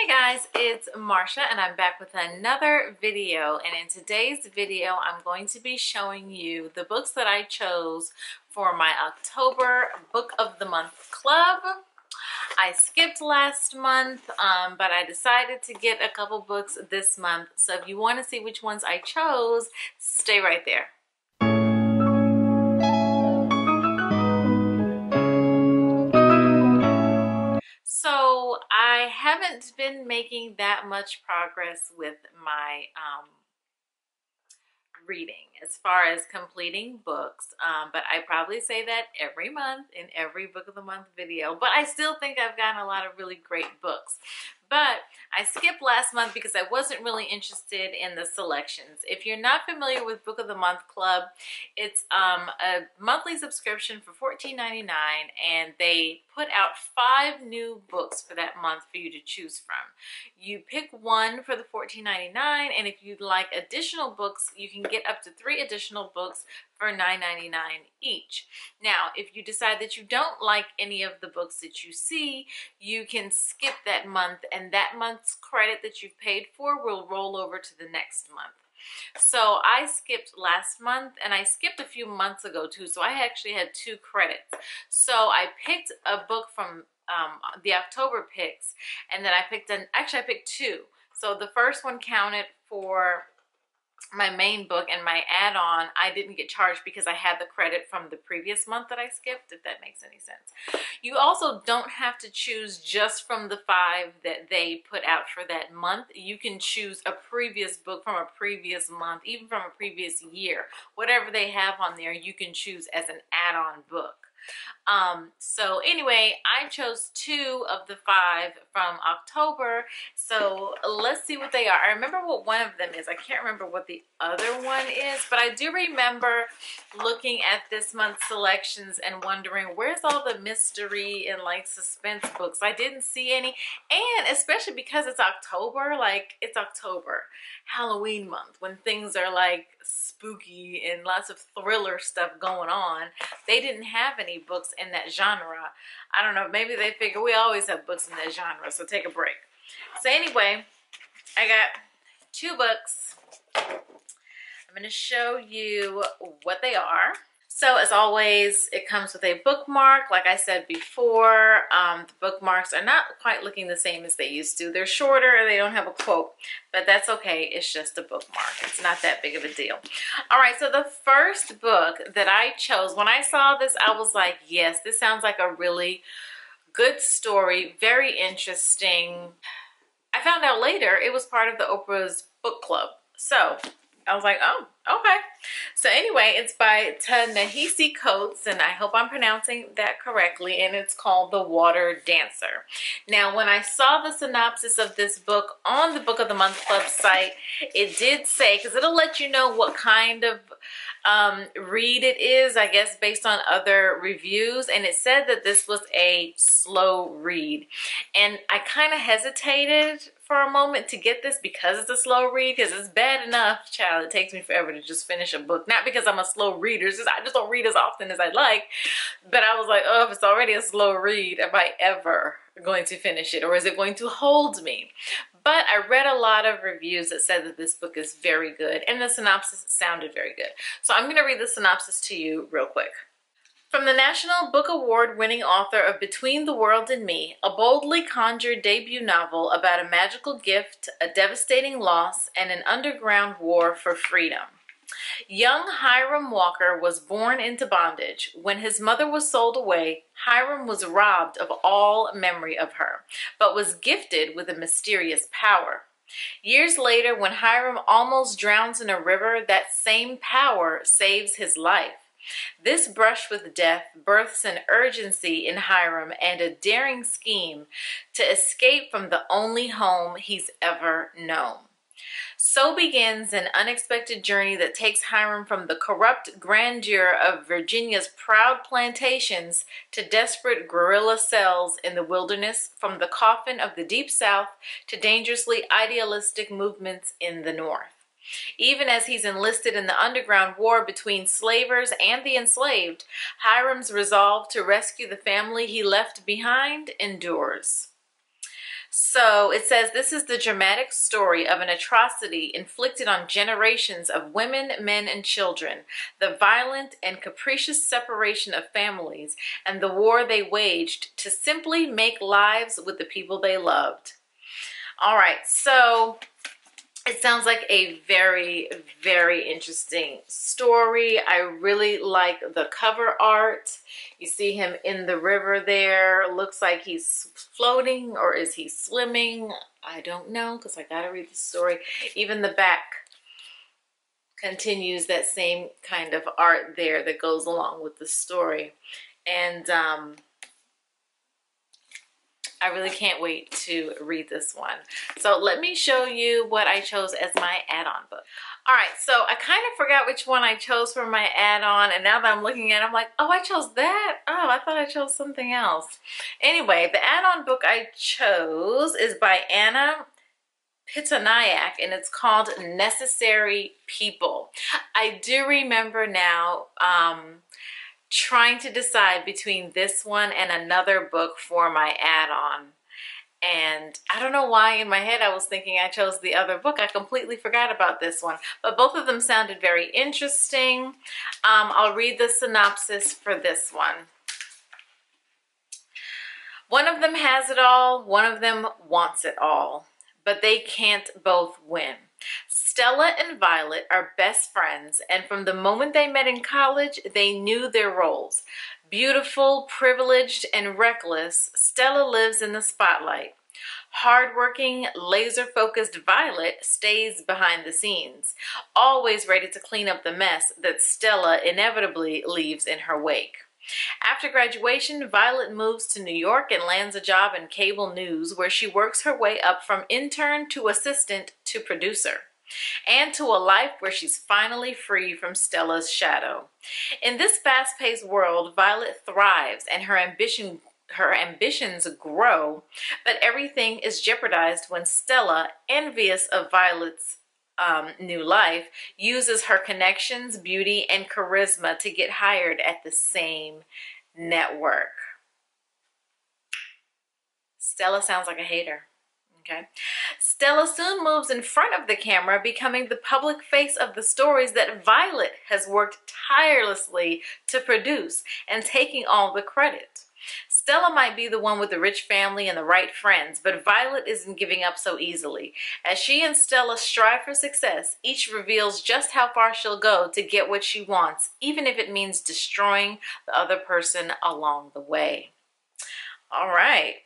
Hey guys, it's Marsha and I'm back with another video, and in today's video I'm going to be showing you the books that I chose for my October Book of the Month Club. I skipped last month, but I decided to get a couple books this month, so if you want to see which ones I chose, stay right there. So I haven't been making that much progress with my reading as far as completing books, but I probably say that every month in every Book of the Month video, but I still think I've gotten a lot of really great books. But I skipped last month because I wasn't really interested in the selections. If you're not familiar with Book of the Month Club, it's a monthly subscription for $14.99, and they put out 5 new books for that month for you to choose from. You pick one for the $14.99, and if you'd like additional books, you can get up to 3 additional books for $9.99 each. Now, if you decide that you don't like any of the books that you see, you can skip that month, and that month's credit that you've paid for will roll over to the next month. So I skipped last month, and I skipped a few months ago too, so I actually had 2 credits. So I picked a book from the October picks, and then I picked I picked 2. So the first one counted for my main book, and my add-on I didn't get charged because I had the credit from the previous month that I skipped, if that makes any sense. You also don't have to choose just from the 5 that they put out for that month. You can choose a previous book from a previous month, even from a previous year. Whatever they have on there, you can choose as an add-on book. So anyway, I chose 2 of the 5 from October, so let's see what they are. I remember what one of them is. I can't remember what the other one is, but I do remember looking at this month's selections and wondering, where's all the mystery and like suspense books? I didn't see any, and especially because it's October, like it's October, Halloween month, when things are like spooky and lots of thriller stuff going on. They didn't have any books in that genre. I don't know, maybe they figure we always have books in that genre, so take a break. So anyway, I got 2 books. I'm going to show you what they are. So as always, it comes with a bookmark. Like I said before, the bookmarks are not quite looking the same as they used to. They're shorter, they don't have a quote, but that's okay. It's just a bookmark. It's not that big of a deal. All right, so the first book that I chose, when I saw this, I was like, yes, this sounds like a really good story, very interesting. I found out later it was part of the Oprah's Book Club. So I was like, oh, okay. So anyway, it's by Ta-Nehisi Coates, and I hope I'm pronouncing that correctly, and it's called The Water Dancer. Now, when I saw the synopsis of this book on the Book of the Month Club site, it did say, because it'll let you know what kind of read it is, I guess, based on other reviews, and it said that this was a slow read. And I kind of hesitated for a moment to get this because it's a slow read, because it's bad enough, child, it takes me forever to just finish a book. Not because I'm a slow reader, it's just I just don't read as often as I'd like. But I was like, oh, if it's already a slow read, am I ever going to finish it, or is it going to hold me? But I read a lot of reviews that said that this book is very good, and the synopsis sounded very good. So I'm going to read the synopsis to you real quick. From the National Book Award-winning author of Between the World and Me, a boldly conjured debut novel about a magical gift, a devastating loss, and an underground war for freedom. Young Hiram Walker was born into bondage. When his mother was sold away, Hiram was robbed of all memory of her, but was gifted with a mysterious power. Years later, when Hiram almost drowns in a river, that same power saves his life. This brush with death births an urgency in Hiram and a daring scheme to escape from the only home he's ever known. So begins an unexpected journey that takes Hiram from the corrupt grandeur of Virginia's proud plantations to desperate guerrilla cells in the wilderness, from the coffin of the Deep South to dangerously idealistic movements in the North. Even as he's enlisted in the underground war between slavers and the enslaved, Hiram's resolve to rescue the family he left behind endures. So it says, this is the dramatic story of an atrocity inflicted on generations of women, men, and children, the violent and capricious separation of families, and the war they waged to simply make lives with the people they loved. All right, so it sounds like a very, very interesting story. I really like the cover art. You see him in the river there. Looks like he's floating, or is he swimming? I don't know, because I gotta read the story. Even the back continues that same kind of art there that goes along with the story. And I really can't wait to read this one. So let me show you what I chose as my add-on book. All right, so I kind of forgot which one I chose for my add-on, and now that I'm looking at it, I'm like, oh, I chose that? Oh, I thought I chose something else. Anyway, the add-on book I chose is by Anna Pitanayak, and it's called Necessary People. I do remember now trying to decide between this one and another book for my add-on. And I don't know why in my head I was thinking I chose the other book. I completely forgot about this one. But both of them sounded very interesting. I'll read the synopsis for this one. One of them has it all, one of them wants it all, but they can't both win. Stella and Violet are best friends, and from the moment they met in college, they knew their roles. Beautiful, privileged, and reckless, Stella lives in the spotlight. Hardworking, laser-focused Violet stays behind the scenes, always ready to clean up the mess that Stella inevitably leaves in her wake. After graduation, Violet moves to New York and lands a job in cable news, where she works her way up from intern to assistant to producer, and to a life where she's finally free from Stella's shadow. In this fast-paced world, Violet thrives and her ambitions grow, but everything is jeopardized when Stella, envious of Violet's new life, uses her connections, beauty, and charisma to get hired at the same network. Stella sounds like a hater. Okay. Stella soon moves in front of the camera, becoming the public face of the stories that Violet has worked tirelessly to produce, and taking all the credit. Stella might be the one with the rich family and the right friends, but Violet isn't giving up so easily. As she and Stella strive for success, each reveals just how far she'll go to get what she wants, even if it means destroying the other person along the way. All right.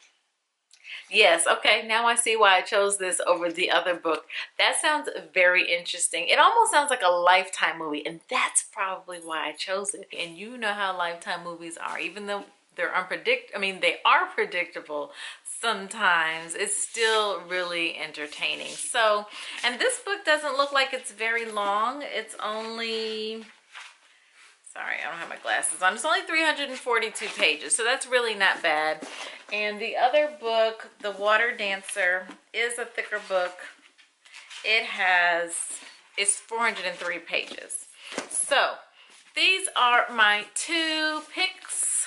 Yes, okay, now I see why I chose this over the other book. That sounds very interesting. It almost sounds like a Lifetime movie, and that's probably why I chose it. And you know how Lifetime movies are. Even though they're they are predictable sometimes, it's still really entertaining. So, and this book doesn't look like it's very long. It's only... Sorry, I don't have my glasses on. It's only 342 pages, so that's really not bad. And the other book, The Water Dancer, is a thicker book. It's 403 pages. So, these are my two picks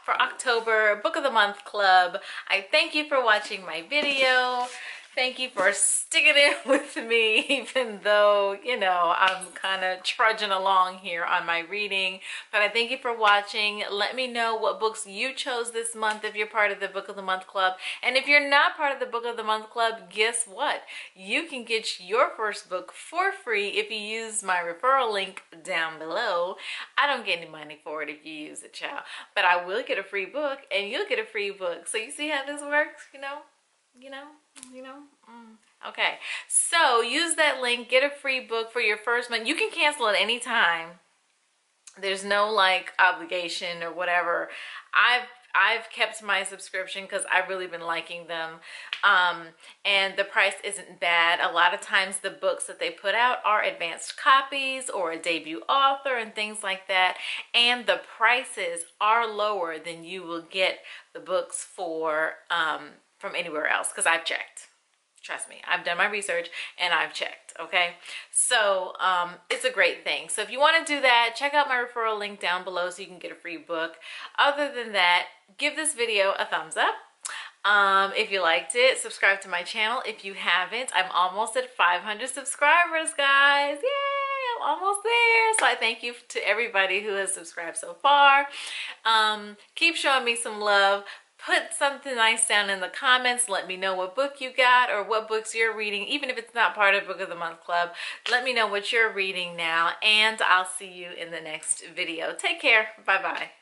for October Book of the Month Club. I thank you for watching my video. Thank you for sticking in with me, even though, you know, I'm kind of trudging along here on my reading. But I thank you for watching. Let me know what books you chose this month if you're part of the Book of the Month Club. And if you're not part of the Book of the Month Club, guess what? You can get your first book for free if you use my referral link down below. I don't get any money for it if you use it, child. But I will get a free book, and you'll get a free book. So you see how this works, you know? Okay, so use that link, get a free book for your first month. You can cancel at any time. There's no like obligation or whatever. I've kept my subscription because I've really been liking them, and the price isn't bad. A lot of times the books that they put out are advanced copies or a debut author and things like that, and the prices are lower than you will get the books for from anywhere else, because I've checked. Trust me, I've done my research and I've checked, okay? So it's a great thing. So if you want to do that, check out my referral link down below so you can get a free book. Other than that, give this video a thumbs up. If you liked it, subscribe to my channel. If you haven't, I'm almost at 500 subscribers, guys. Yay! I'm almost there. So I thank you to everybody who has subscribed so far. Keep showing me some love. Put something nice down in the comments. Let me know what book you got or what books you're reading. Even if it's not part of Book of the Month Club, let me know what you're reading now. And I'll see you in the next video. Take care. Bye-bye.